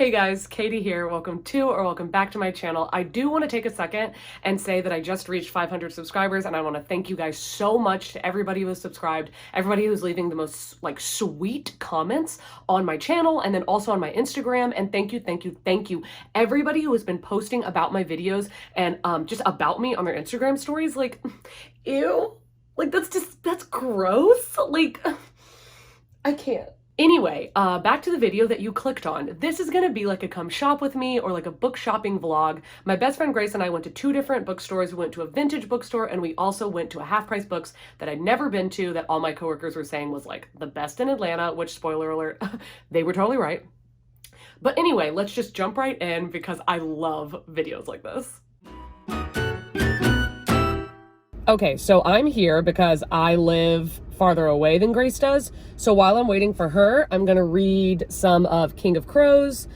Hey guys, Katie here. Welcome to or welcome back to my channel. I do want to take a second and say that I just reached 500 subscribers and I want to thank you guys so much to everybody who has subscribed, everybody who's leaving the most sweet comments on my channel and then also on my Instagram. And thank you, everybody who has been posting about my videos and just about me on their Instagram stories. Like, ew, like that's gross. Like, I can't. Anyway, back to the video that you clicked on. This is gonna be like a come shop with me or like a book shopping vlog. My best friend Grace and I went to two different bookstores. We went to a vintage bookstore and we also went to a Half Price Books that I'd never been to that all my coworkers were saying was like the best in Atlanta, which spoiler alert, they were totally right. But anyway, let's just jump right in because I love videos like this. Okay, so I'm here because I live farther away than Grace does. So while I'm waiting for her, I'm gonna read some of King of Crows.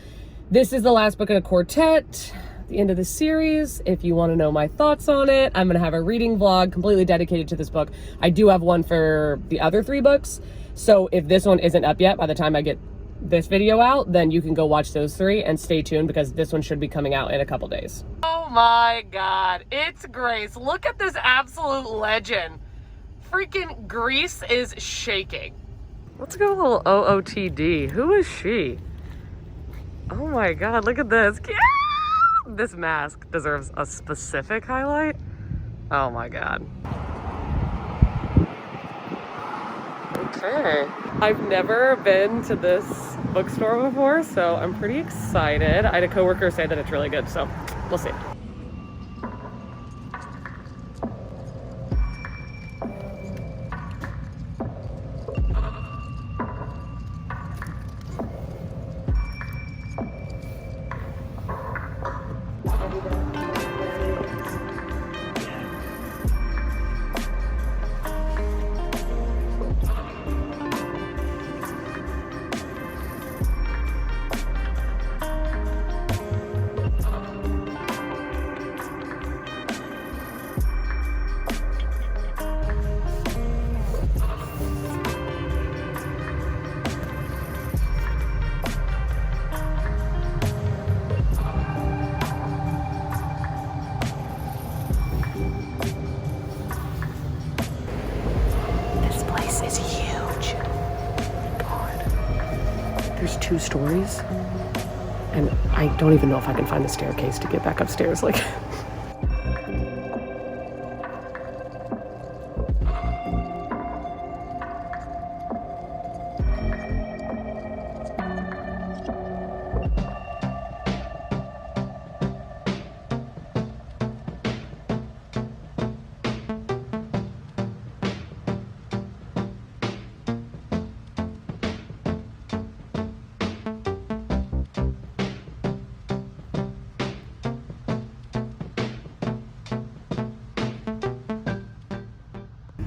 This is the last book in a quartet, the end of the series. If you wanna know my thoughts on it, I'm gonna have a reading vlog completely dedicated to this book. I do have one for the other three books. So if this one isn't up yet by the time I get this video out, then you can go watch those three and stay tuned because this one should be coming out in a couple days. Oh my God, it's Grace. Look at this absolute legend. Freaking Greece is shaking. Let's go a little OOTD. Who is she? Oh my God, look at this. This mask deserves a specific highlight. Oh my God. Okay. I've never been to this bookstore before, so I'm pretty excited. I had a coworker say that it's really good, so we'll see. Is huge. God. There's two stories, and I don't even know if I can find the staircase to get back upstairs. Like.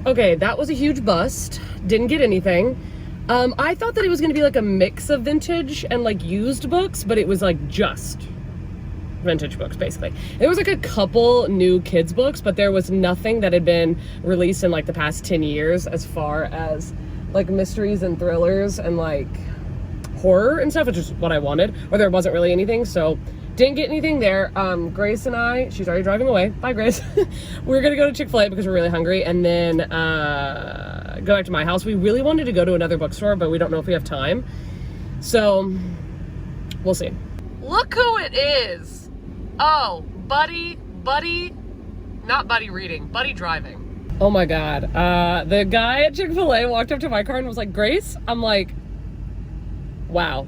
Okay, that was a huge bust. Didn't get anything. I thought that it was gonna be like a mix of vintage and like used books, but it was like just vintage books, basically. There was like a couple new kids books, but there was nothing that had been released in like the past 10 years as far as like mysteries and thrillers and like horror and stuff, which is what I wanted, or there wasn't really anything, so didn't get anything there. Grace and I, she's already driving away. Bye, Grace. We're gonna go to Chick-fil-A because we're really hungry and then go back to my house. We really wanted to go to another bookstore, but we don't know if we have time. So, we'll see. Look who it is. Oh, Buddy, not Buddy reading, Buddy driving. Oh my God. The guy at Chick-fil-A walked up to my car and was like, Grace? I'm like, wow.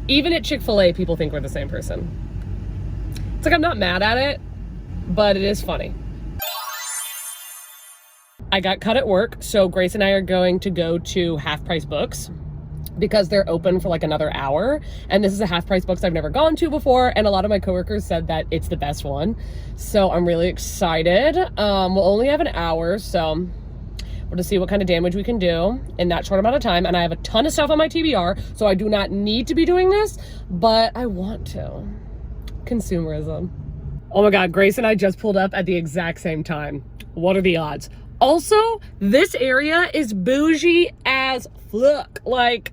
Even at Chick-fil-A, people think we're the same person. It's like, I'm not mad at it, but it is funny. I got cut at work, so Grace and I are going to go to Half Price Books because they're open for like another hour. And this is a Half Price Books I've never gone to before, and a lot of my coworkers said that it's the best one. So I'm really excited. We'll only have an hour, so we'll just see what kind of damage we can do in that short amount of time. And I have a ton of stuff on my TBR, so I do not need to be doing this, but I want to. Consumerism. Oh my God, Grace and I just pulled up at the exact same time. What are the odds? Also, this area is bougie as fuck. Like,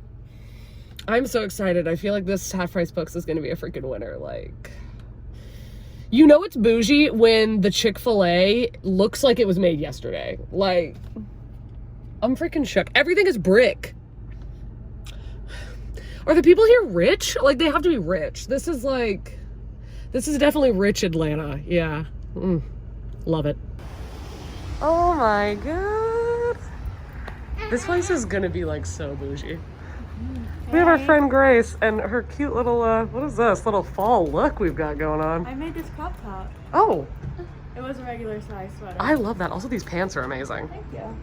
I'm so excited. I feel like this Half Price Books is going to be a freaking winner. Like, you know it's bougie when the Chick-fil-A looks like it was made yesterday. Like, I'm freaking shook. Everything is brick. Are the people here rich? Like, they have to be rich. This is definitely rich Atlanta. Yeah. Love it. Oh my god. This place is gonna be like so bougie. We have our friend Grace and her cute little, what is this? Little fall look we've got going on. I made this crop top. Oh. It was a regular size sweater. I love that. Also, these pants are amazing. Thank you.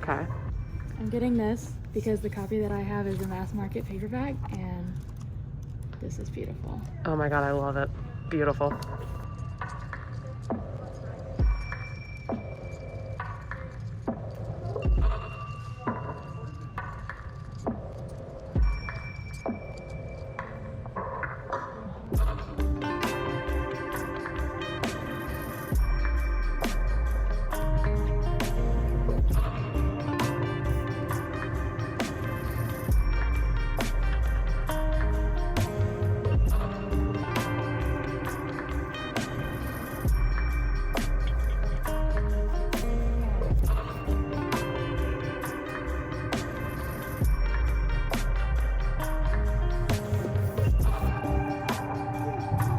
Okay. I'm getting this because the copy that I have is a mass market paperback, and this is beautiful. Oh my god, I love it. Beautiful.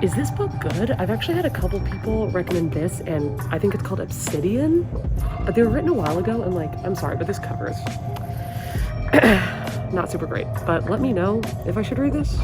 Is this book good? I've actually had a couple people recommend this, and I think it's called Obsidian, but they were written a while ago, and like, I'm sorry, but this cover is not super great. But let me know if I should read this.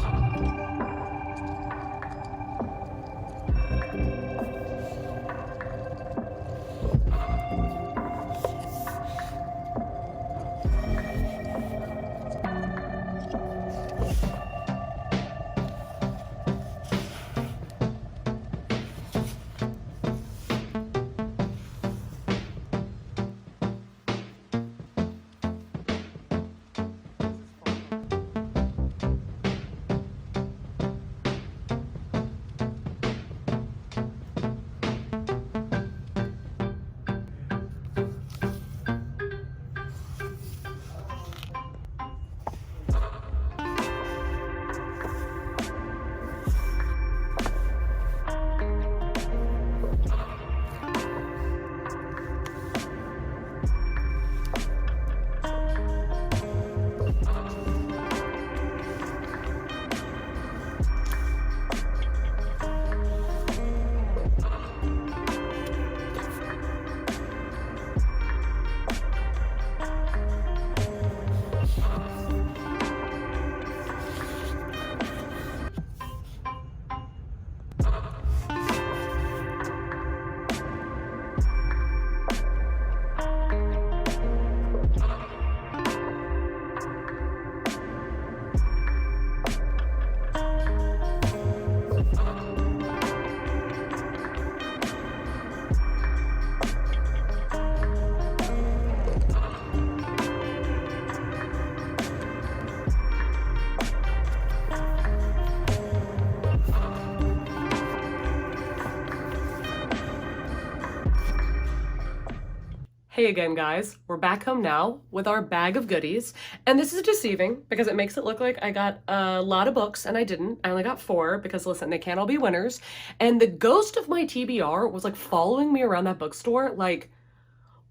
Hey again, guys. We're back home now with our bag of goodies. And this is deceiving because it makes it look like I got a lot of books and I didn't. I only got 4 because listen, they can't all be winners. And the ghost of my TBR was like following me around that bookstore like,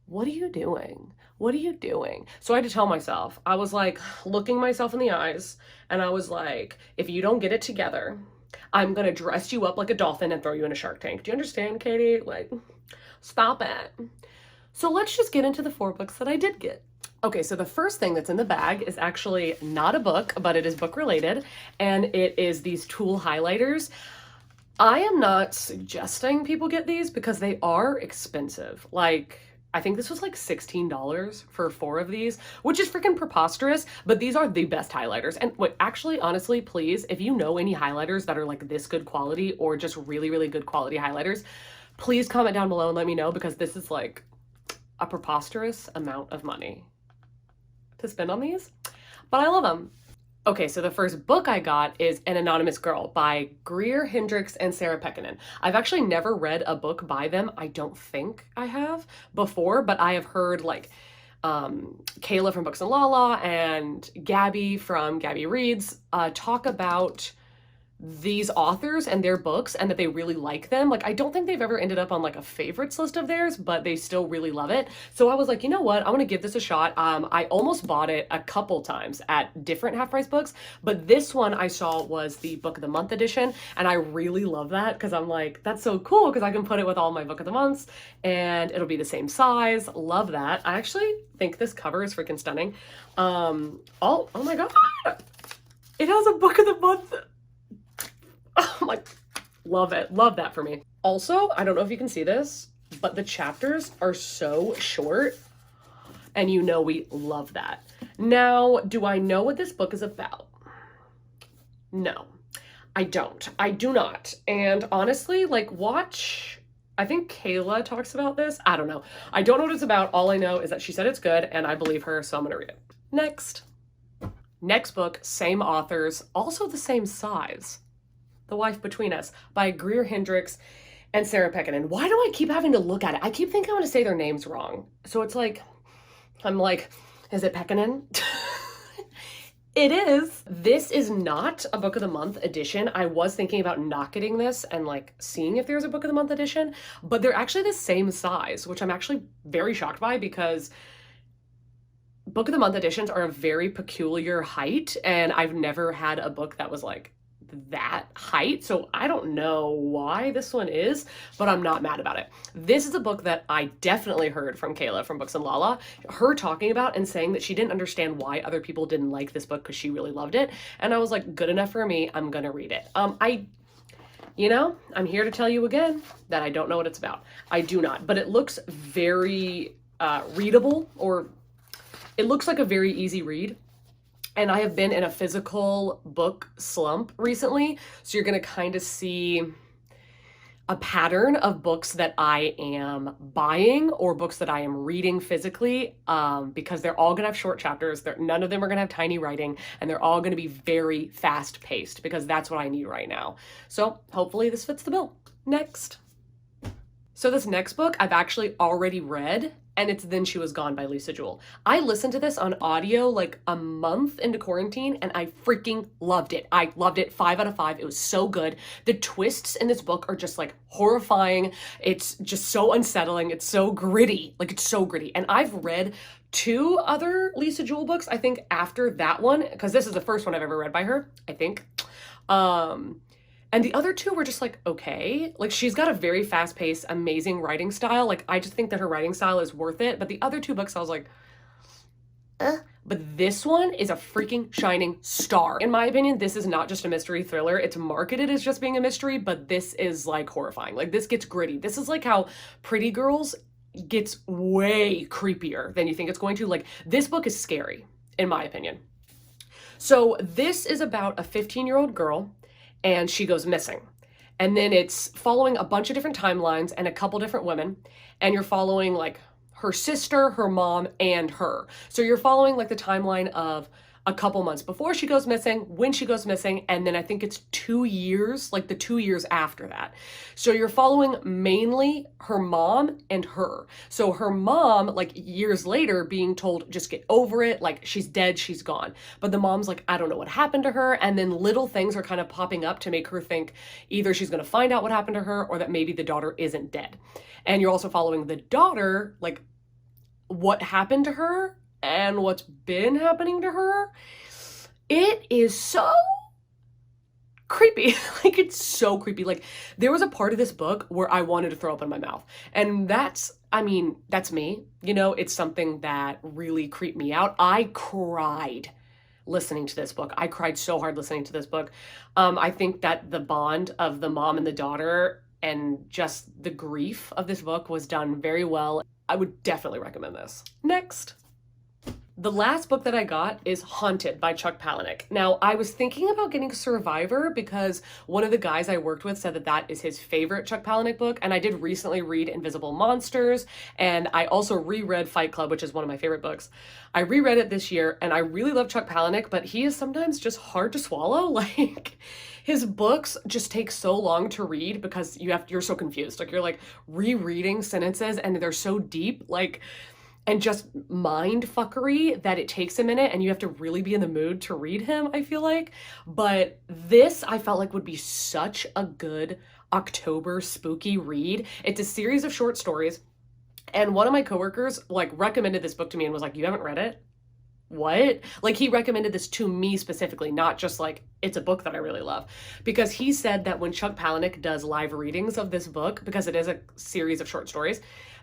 what are you doing? What are you doing? So I had to tell myself, I was like looking myself in the eyes and I was like, if you don't get it together, I'm gonna dress you up like a dolphin and throw you in a shark tank. Do you understand, Katie? Like, stop it. So let's just get into the 4 books that I did get. Okay, so the first thing that's in the bag is actually not a book, but it is book related, and it is these tool highlighters. I am not suggesting people get these because they are expensive. Like, I think this was like $16 for 4 of these, which is freaking preposterous, but these are the best highlighters. And wait, actually, honestly, please, if you know any highlighters that are like this good quality or just really, really good quality highlighters, please comment down below and let me know because this is like a preposterous amount of money to spend on these, but I love them. Okay, so the first book I got is An Anonymous Girl by Greer Hendricks and Sarah Pekkanen. I've actually never read a book by them. I don't think I have before, but I have heard like Kayla from Books and Lala and Gabby from Gabby Reads talk about these authors and their books and that they really like them. Like, I don't think they've ever ended up on like a favorites list of theirs, but they still really love it. So I was like, you know what? I want to give this a shot. I almost bought it a couple times at different half price books, but this one I saw was the book of the month edition. And I really love that because I'm like, that's so cool because I can put it with all my book of the months and it'll be the same size. Love that. I actually think this cover is freaking stunning. Oh my God. It has a book of the month. Oh my, love it. Love that for me. Also, I don't know if you can see this, but the chapters are so short and you know we love that. Now, do I know what this book is about? No, I don't. I do not. And honestly, like watch, I think Kayla talks about this. I don't know. I don't know what it's about. All I know is that she said it's good and I believe her, so I'm gonna read it. Next book, same authors, also the same size. The Wife Between Us by Greer Hendricks and Sarah Pekkanen. Why do I keep having to look at it? I keep thinking I'm going to say their names wrong. So it's like, I'm like, is it Pekkanen? It is. This is not a book of the month edition. I was thinking about not getting this and like seeing if there's a book of the month edition, but they're actually the same size, which I'm actually very shocked by because book of the month editions are a very peculiar height and I've never had a book that was like that height, so I don't know why this one is, but I'm not mad about it. This is a book that I definitely heard from Kayla from Books and Lala, her talking about and saying that she didn't understand why other people didn't like this book because she really loved it, and I was like, good enough for me, I'm gonna read it. You know, I'm here to tell you again that I don't know what it's about. I do not, but it looks very readable, or it looks like a very easy read. And I have been in a physical book slump recently. So you're gonna kind of see a pattern of books that I am buying or books that I am reading physically because they're all gonna have short chapters. None of them are gonna have tiny writing and they're all gonna be very fast paced because that's what I need right now. So hopefully this fits the bill. Next. So this next book I've actually already read, and it's Then She Was Gone by Lisa Jewell. I listened to this on audio like a month into quarantine and I freaking loved it. I loved it 5 out of 5. It was so good. The twists in this book are just like horrifying. It's just so unsettling. It's so gritty. Like it's so gritty. And I've read 2 other Lisa Jewell books, I think after that one, because this is the first one I've ever read by her, I think. And the other 2 were just like, okay. Like, she's got a very fast-paced, amazing writing style. Like, I just think that her writing style is worth it. But the other 2 books, I was like, But this one is a freaking shining star. In my opinion, this is not just a mystery thriller. It's marketed as just being a mystery, but this is, like, horrifying. Like, this gets gritty. This is like how Pretty Girls gets way creepier than you think it's going to. Like, this book is scary, in my opinion. So this is about a 15-year-old girl and she goes missing. And then it's following a bunch of different timelines and a couple different women. And you're following like her sister, her mom, and her. So you're following like the timeline of a couple months before she goes missing, when she goes missing, and then I think it's 2 years, like the 2 years after that. So you're following mainly her mom and her. So her mom, like years later, being told, just get over it, like she's dead, she's gone. But the mom's like, I don't know what happened to her. And then little things are kind of popping up to make her think either she's gonna find out what happened to her or that maybe the daughter isn't dead. And you're also following the daughter, like what happened to her and what's been happening to her. It is so creepy. Like, it's so creepy. Like, there was a part of this book where I wanted to throw up in my mouth. And that's me. You know, it's something that really creeped me out. I cried listening to this book. I cried so hard listening to this book. I think that the bond of the mom and the daughter and just the grief of this book was done very well. I would definitely recommend this. Next. The last book that I got is Haunted by Chuck Palahniuk. Now, I was thinking about getting Survivor because one of the guys I worked with said that that is his favorite Chuck Palahniuk book, and I did recently read Invisible Monsters, and I also reread Fight Club, which is one of my favorite books. I reread it this year, and I really love Chuck Palahniuk, but he is sometimes just hard to swallow. Like, his books just take so long to read because you're so confused. Like, you're like rereading sentences, and they're so deep, like, and just mind fuckery that it takes a minute and you have to really be in the mood to read him, I feel like. But this, I felt like would be such a good October spooky read. It's a series of short stories. And one of my coworkers like recommended this book to me and was like, you haven't read it? What? Like, he recommended this to me specifically, not just like, it's a book that I really love. Because he said that when Chuck Palahniuk does live readings of this book, because it is a series of short stories,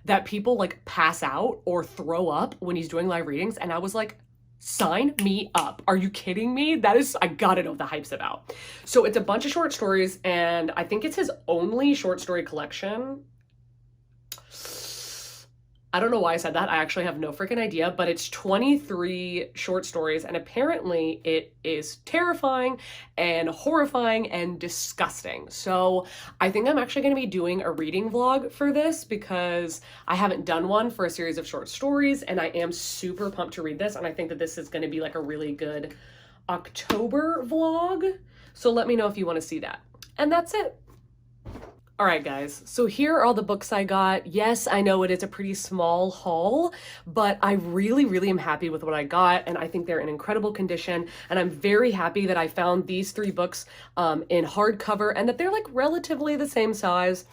that people like pass out or throw up when he's doing live readings. And I was like, sign me up. Are you kidding me? I gotta know what the hype's about. So it's a bunch of short stories, and I think it's his only short story collection. I don't know why I said that. I actually have no freaking idea, but it's 23 short stories, and apparently it is terrifying and horrifying and disgusting. So I think I'm actually going to be doing a reading vlog for this because I haven't done one for a series of short stories, and I am super pumped to read this, and I think that this is going to be like a really good October vlog. So let me know if you want to see that. And that's it. All right, guys, so here are all the books I got. Yes, I know it is a pretty small haul, but I really, really am happy with what I got, and I think they're in incredible condition, and I'm very happy that I found these 3 books in hardcover and that they're like relatively the same size.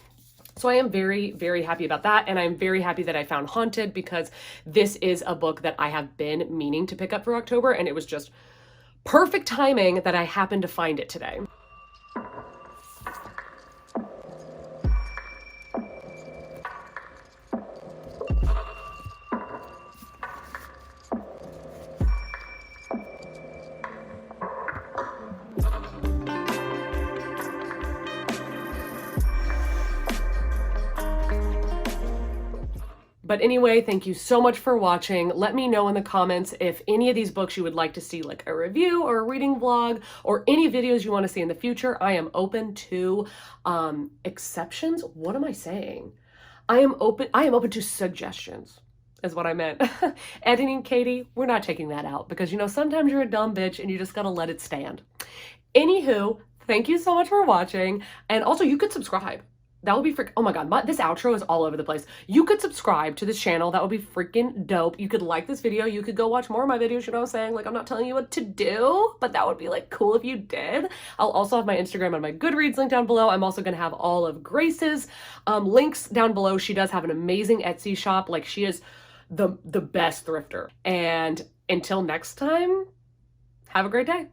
So I am very, very happy about that, and I'm very happy that I found Haunted because this is a book that I have been meaning to pick up for October, and it was just perfect timing that I happened to find it today. But anyway, thank you so much for watching. Let me know in the comments if any of these books you would like to see like a review or a reading vlog or any videos you want to see in the future. I am open to exceptions. What am I saying? I am open to suggestions is what I meant. Editing, Katie, we're not taking that out because, you know, sometimes you're a dumb bitch and you just gotta let it stand. Anywho, thank you so much for watching. And also, you could subscribe. That would be oh my god, this outro is all over the place. You could subscribe to this channel. That would be freaking dope. You could like this video. You could go watch more of my videos, you know what I'm saying? Like, I'm not telling you what to do, but that would be like cool if you did. I'll also have my Instagram and my Goodreads link down below. I'm also gonna have all of Grace's links down below. She does have an amazing Etsy shop. Like, she is the best thrifter. And until next time, have a great day.